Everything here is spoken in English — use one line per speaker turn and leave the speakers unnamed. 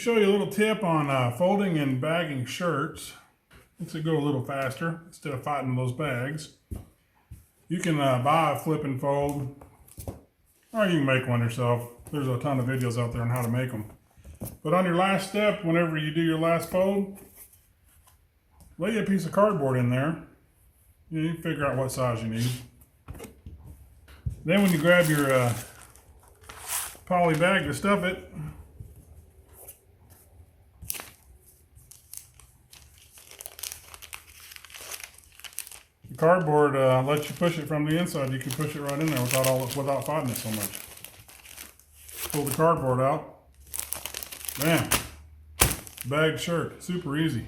show you a little tip on folding and bagging shirts. Makes it go a little faster instead of fighting those bags. You can buy a flip and fold, or you can make one yourself. There's a ton of videos out there on how to make them. But on your last step, whenever you do your last fold, lay a piece of cardboard in there. You can figure out what size you need. Then when you grab your poly bag to stuff it, the cardboard lets you push it from the inside. You can push it right in there without fighting it so much. Pull the cardboard out. Bam. Bagged shirt. Super easy.